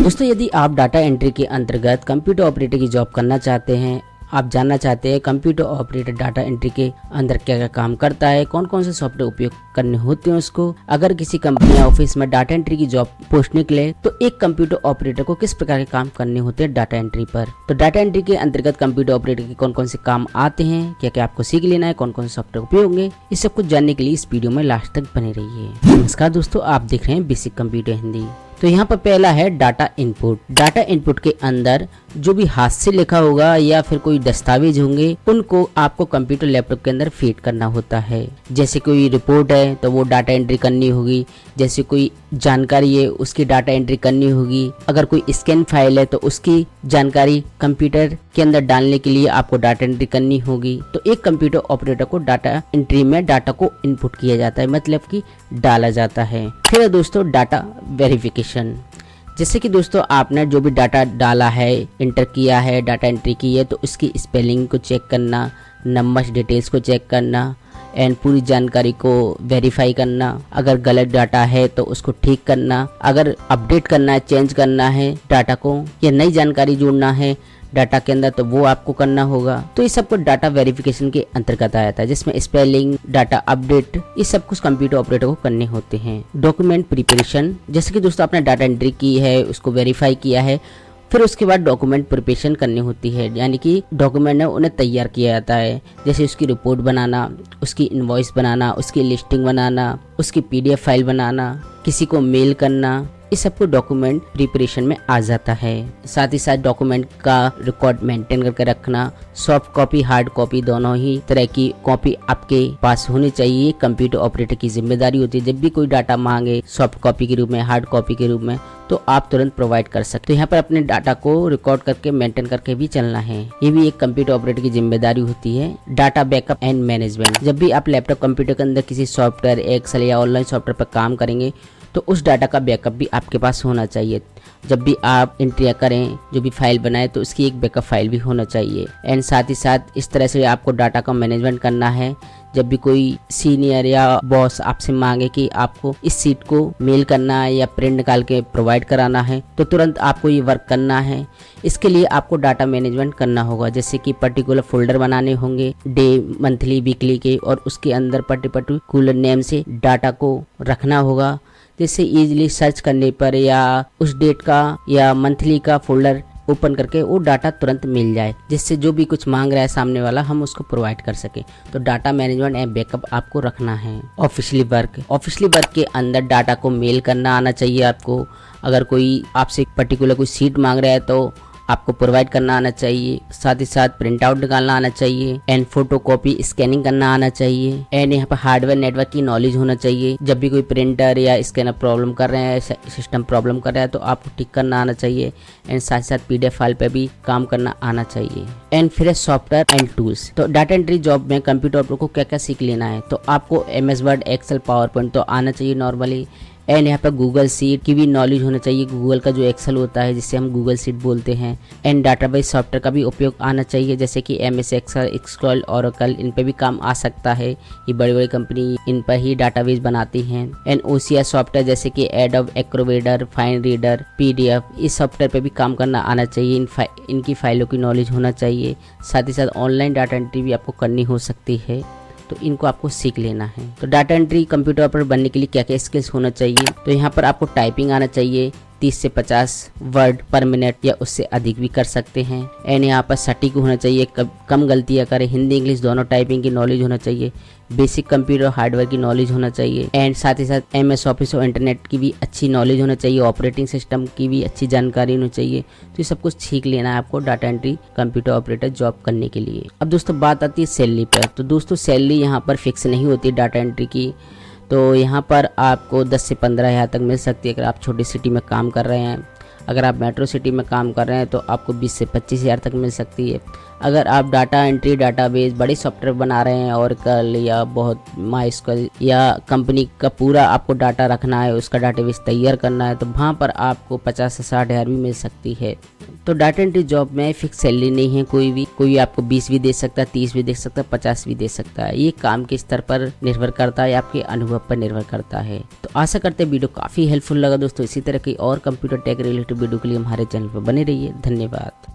दोस्तों यदि आप डाटा एंट्री के अंतर्गत कंप्यूटर ऑपरेटर की जॉब करना चाहते हैं, आप जानना चाहते हैं कंप्यूटर ऑपरेटर डाटा एंट्री के अंदर क्या क्या काम करता है, कौन कौन से सॉफ्टवेयर उपयोग करने होते हैं उसको, अगर किसी कंपनी या ऑफिस में डाटा एंट्री की जॉब पोस्ट निकले तो एक कंप्यूटर ऑपरेटर को किस प्रकार के काम करने होते हैं डाटा एंट्री पर। तो डाटा एंट्री के अंतर्गत कंप्यूटर ऑपरेटर के कौन कौन से काम आते हैं, क्या क्या आपको सीख लेना है, कौन कौन से सॉफ्टवेयर उपयोग होंगे, इस सब कुछ जानने के लिए इस वीडियो में लास्ट तक बने रहिए। नमस्कार दोस्तों, आप देख रहे हैं बेसिक कंप्यूटर हिंदी। तो यहाँ पर पहला है डाटा इनपुट। डाटा इनपुट के अंदर जो भी हाथ से लिखा होगा या फिर कोई दस्तावेज होंगे उनको आपको कंप्यूटर लैपटॉप के अंदर फीड करना होता है। जैसे कोई रिपोर्ट है तो वो डाटा एंट्री करनी होगी, जैसे कोई जानकारी है उसकी डाटा एंट्री करनी होगी, अगर कोई स्कैन फाइल है तो उसकी जानकारी कंप्यूटर के अंदर डालने के लिए आपको डाटा एंट्री करनी होगी। तो एक कंप्यूटर ऑपरेटर को डाटा एंट्री में डाटा को इनपुट किया जाता है, मतलब कि डाला जाता है। फिर है दोस्तों डाटा वेरिफिकेशन। जैसे कि दोस्तों आपने जो भी डाटा डाला है, इंटर किया है, डाटा एंट्री की है, तो उसकी स्पेलिंग को चेक करना, नंबर्स डिटेल्स को चेक करना एंड पूरी जानकारी को वेरीफाई करना। अगर गलत डाटा है तो उसको ठीक करना, अगर अपडेट करना है, चेंज करना है डाटा को या नई जानकारी जोड़ना है डाटा के अंदर तो वो आपको करना होगा। तो ये सब कुछ डाटा वेरिफिकेशन के अंतर्गत आया था, जिसमें स्पेलिंग, डाटा अपडेट, ये सब कुछ कंप्यूटर ऑपरेटर को करने होते हैं। डॉक्यूमेंट प्रिपरेशन, जैसे कि दोस्तों आपने डाटा एंट्री की है, उसको वेरीफाई किया है, फिर उसके बाद डॉक्यूमेंट प्रिपरेशन करनी होती है, यानी कि डॉक्यूमेंट है उन्हें तैयार किया जाता है। जैसे उसकी रिपोर्ट बनाना, उसकी इनवॉइस बनाना, उसकी लिस्टिंग बनाना, उसकी PDF फाइल बनाना, किसी को मेल करना, इस सब को डॉक्यूमेंट प्रिपरेशन में आ जाता है। साथ ही साथ डॉक्यूमेंट का रिकॉर्ड मेंटेन करके रखना, सॉफ्ट कॉपी हार्ड कॉपी दोनों ही तरह की कॉपी आपके पास होनी चाहिए। कंप्यूटर ऑपरेटर की जिम्मेदारी होती है जब भी कोई डाटा मांगे सॉफ्ट कॉपी के रूप में, हार्ड कॉपी के रूप में, तो आप तुरंत प्रोवाइड कर सकते हो। यहाँ पर अपने डाटा को रिकॉर्ड करके मेंटेन करके भी चलना है, ये भी एक कंप्यूटर ऑपरेटर की जिम्मेदारी होती है। डाटा बैकअप एंड मैनेजमेंट, जब भी आप लैपटॉप कंप्यूटर के अंदर किसी सॉफ्टवेयर, एक्सेल या ऑनलाइन सॉफ्टवेयर पर काम करेंगे तो उस डाटा का बैकअप भी आपके पास होना चाहिए। जब भी आप एंट्री करें, जो भी फाइल बनाए, तो उसकी एक बैकअप फाइल भी होना चाहिए। एंड साथ ही साथ इस तरह से आपको डाटा का मैनेजमेंट करना है। जब भी कोई सीनियर या बॉस आपसे मांगे कि आपको इस सीट को मेल करना है या प्रिंट निकाल के प्रोवाइड कराना है तो तुरंत आपको ये वर्क करना है। इसके लिए आपको डाटा मैनेजमेंट करना होगा, जैसे कि पर्टिकुलर फोल्डर बनाने होंगे डे, मंथली, वीकली के, और उसके अंदर पर्टिकुलर नेम से डाटा को रखना होगा, जिससे इजीली सर्च करने पर या उस डेट का या मंथली का फोल्डर ओपन करके वो डाटा तुरंत मिल जाए, जिससे जो भी कुछ मांग रहा है सामने वाला हम उसको प्रोवाइड कर सके। तो डाटा मैनेजमेंट एंड बैकअप आपको रखना है। ऑफिशियली वर्क के अंदर डाटा को मेल करना आना चाहिए आपको। अगर कोई आपसे पर्टिकुलर कोई सीट मांग रहा है तो आपको प्रोवाइड करना आना चाहिए। साथ ही साथ प्रिंट आउट निकालना आना चाहिए एंड फोटो कॉपी स्कैनिंग करना आना चाहिए। एंड यहाँ पर हार्डवेयर नेटवर्क की नॉलेज होना चाहिए। जब भी कोई प्रिंटर या स्कैनर प्रॉब्लम कर रहे हैं, सिस्टम प्रॉब्लम कर रहा है, तो आपको ठीक करना आना चाहिए। एंड साथ ही साथ PDF फाइल पे भी काम करना आना चाहिए। एंड फिर है सॉफ्टवेयर एंड टूल्स। तो डाटा एंट्री जॉब में कंप्यूटर ऑपरेटर को क्या क्या सीख लेना है, तो आपको MS वर्ड, एक्सेल, पावरपॉइंट तो आना चाहिए नॉर्मली। एंड यहाँ पर गूगल शीट की भी नॉलेज होना चाहिए, गूगल का जो एक्सेल होता है जिससे हम गूगल शीट बोलते हैं। एंड डाटाबेस सॉफ्टवेयर का भी उपयोग आना चाहिए, जैसे कि MS एक्सेल, SQL, ओरेकल, इन पे भी काम आ सकता है। ये बड़ी बड़ी कंपनी इन पर ही डाटाबेस बनाती हैं। एंड OCR सॉफ्टवेयर जैसे कि एडोब एक्रोबेडर, फाइन रीडर, PDF, इस सॉफ्टवेयर पे भी काम करना आना चाहिए। इनकी फाइलों की नॉलेज होना चाहिए। साथ ही साथ ऑनलाइन डाटा एंट्री भी आपको करनी हो सकती है, तो इनको आपको सीख लेना है। तो डाटा एंट्री कंप्यूटर ऑपरेटर बनने के लिए क्या क्या स्किल्स होना चाहिए, तो यहाँ पर आपको टाइपिंग आना चाहिए, 30 से 50 वर्ड पर मिनट या उससे अधिक भी कर सकते हैं। एंड यहाँ पर सटीक होना चाहिए, कम गलतियाँ करें, हिंदी इंग्लिश दोनों टाइपिंग की नॉलेज होना चाहिए, बेसिक कंप्यूटर हार्डवेयर की नॉलेज होना चाहिए। एंड साथ ही साथ MS ऑफिस और इंटरनेट की भी अच्छी नॉलेज होना चाहिए, ऑपरेटिंग सिस्टम की भी अच्छी जानकारी होनी चाहिए। तो ये सब कुछ सीख लेना है आपको data entry computer operator job करने के लिए। अब दोस्तों बात आती है सैलरी पर। तो दोस्तों सैलरी यहाँ पर फिक्स नहीं होती डाटा एंट्री की, तो यहाँ पर आपको 10 से 15 हज़ार तक मिल सकती है अगर आप छोटी सिटी में काम कर रहे हैं। अगर आप मेट्रो सिटी में काम कर रहे हैं तो आपको 20 से 25 हज़ार तक मिल सकती है। अगर आप डाटा एंट्री, डाटाबेस, बड़े सॉफ्टवेयर बना रहे हैं, ओरेकल या बहुत MySQL या कंपनी का पूरा आपको डाटा रखना है, उसका डाटाबेस तैयार करना है, तो वहाँ पर आपको 50 से 60 हज़ार भी मिल सकती है। तो डाटा एंट्री जॉब में फिक्स सैलरी नहीं है, कोई आपको 20 भी दे सकता है, 30 भी दे सकता है, 50 भी दे सकता है। ये काम के स्तर पर निर्भर करता है, आपके अनुभव पर निर्भर करता है। तो आशा करते हैं वीडियो काफी हेल्पफुल लगा दोस्तों। इसी तरह की और कंप्यूटर टेक रिलेटेड वीडियो के लिए हमारे चैनल पर बने रहिए। धन्यवाद।